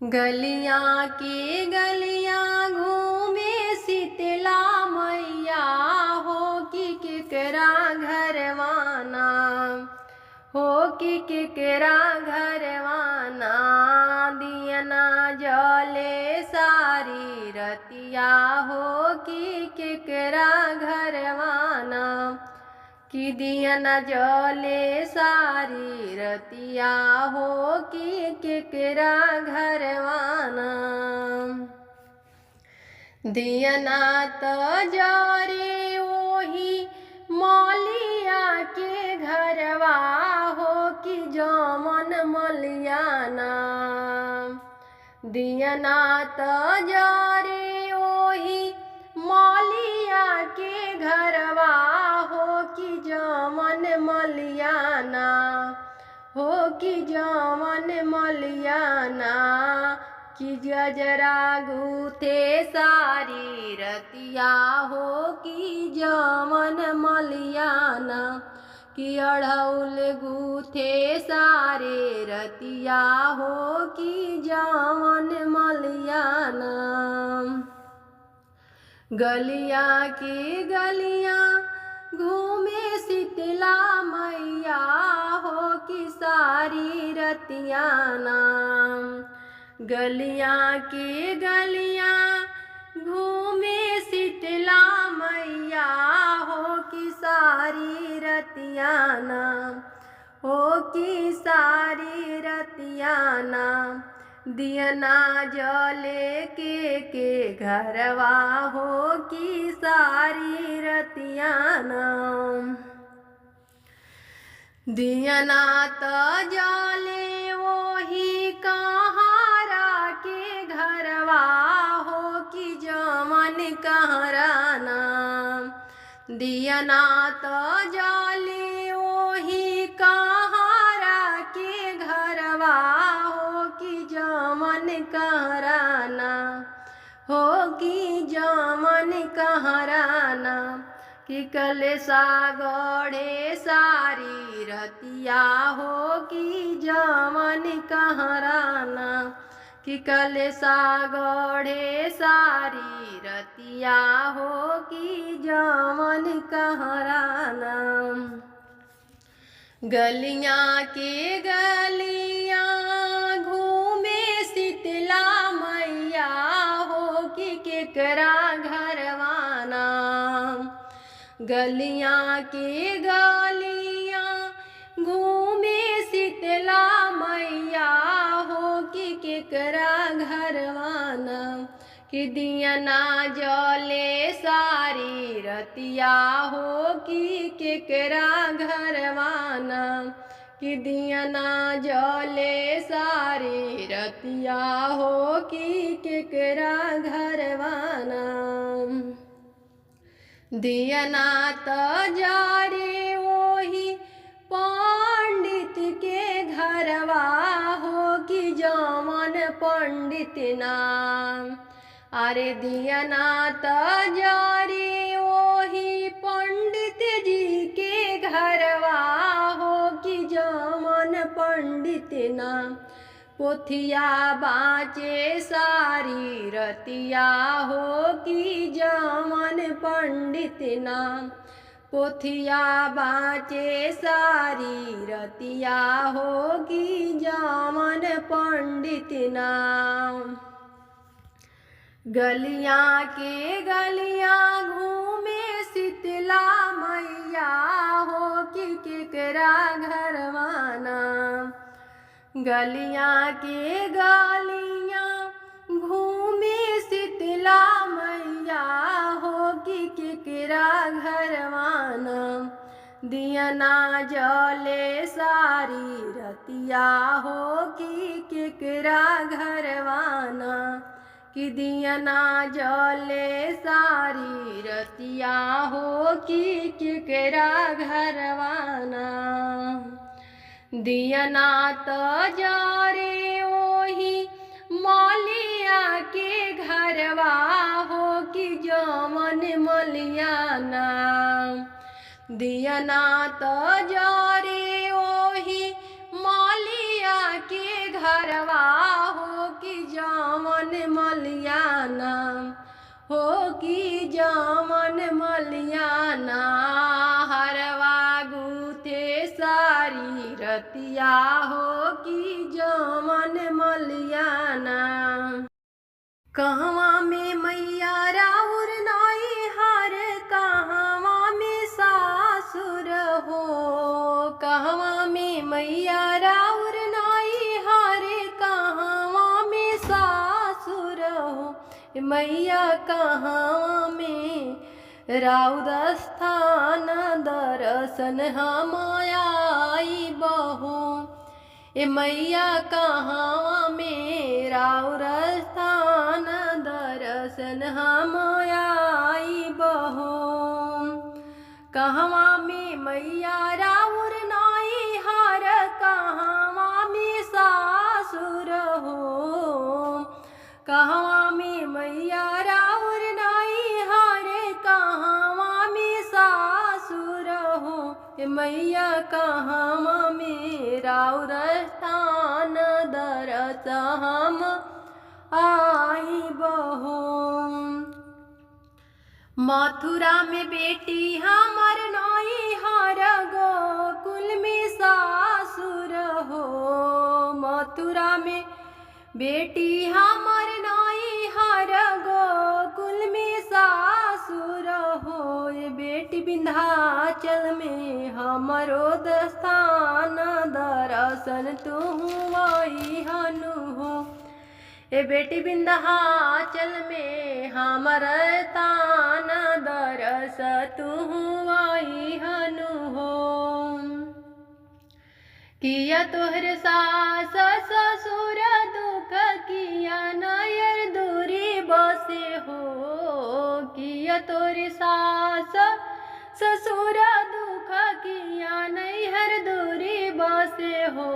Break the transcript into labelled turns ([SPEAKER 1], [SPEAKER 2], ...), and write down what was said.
[SPEAKER 1] गलियां के गलियां घूमे शीतला मैया हो कि केकरा घरवाना हो कि केकरा घरवाना दियना जले सारी रतिया हो कि केकरा घरवाना कि दियना जले सारी रतिया हो कि केकरा घरवाना दियना त जरे ओही मौलिया के घरवा हो कि जमन मलियाना दियना त जरे ओही मौलिया के घरवा हो कि जमन मलियाना हो कि जमन मलियाना कि गजरा गूथे सारी रतिया हो कि जमन मलियाना कि अढ़ौल गूथे सारे रतिया हो कि जमन मलियाना गलिया की गलिया घूमे शीतला मैया हो कि सारी रतियाना गलिया की गलिया घूमे शीतला मैया हो कि सारी रतियाना हो कि सारी रतियाना दियना जले के घरवा हो कि सारी रतियाना दियना त जले वही कहारा के घरवा हो कि जमन कहराना दियना त जले वही कहारा के घरवा हो कि जमन कहराना हो कि जमन कहराना कि कलसा गढ़े सारी रतिया हो कि जमन कहराना कि कलसा गढ़े सारी रतिया हो कि जमन कहराना गलियां के गलियां घूमे शीतला मैया हो कि केकरा घरवाना गलियां के गलियां घूमे शीतला मैया हो कि केकरा घरवाना कि दियना जले सारी रतिया हो कि केकरा घरवाना कि दियना जले सारी रतिया हो कि केकरा घरवाना दियना त जारे वही पंडित के घरवा हो कि जमन पंडित नाम अरे दियना त जारे वही पंडित जी के घरवा हो कि जमन पंडित नाम पोथिया बाँचे सारी रतिया हो कि जमन पंडित नाम पोथिया बाँचे सारी रतिया हो कि जमन पंडित नाम गलियां के गलियां घूमे शीतला मैया हो कि केकरा घरवाना गलियां के गलियां घूमे शीतला मैया हो कि केकरा घरवाना दियना जले सारी रतिया हो कि केकरा घरवाना कि दियना जले सारी रतिया हो कि केकरा घरवाना दियना त जरे ओही मौलिया के घरवा हो कि जमन मलियाना दियना त जरे ओही मौलिया के घरवा हो कि कि जावन मलियाना हो कि जावन मलियाना हरवा गूथे सारी रतिया हो कि जावन मलियाना कहवा में मैया राउर नाई हार कहवा में सासुर हो कहवा में मैया राउर नाई हार कहवा में सासुर हो मैया कहवा में राउर स्थान दर्शन हम आई बहो मैया कहवा में राउर स्थान दर्शन हम आई बहो कहवा में मैया राउर नाई हार कहवा में सासुर हो कहवा में मैया राउर नाई हार कहवा में सासुर हो मैया कहवा में राउर स्थान दरस हम आई बहो मथुरा में बेटी हमर नाई हार गोकुल में सासुर हो मथुरा में बेटी हमर नाई हार गोकुल में सासुर हो बेटी विंध्याचल में हमरो दस्थान दर्शन तू आई हनु हो बेटी विंध्याचल में हमर तान दरस तू आई हनु हो किया तोहर सास ससुर दुख किया नयर दूरी बसे हो किया तोर सास ससुर दुख किया नैहर दूरी बसे हो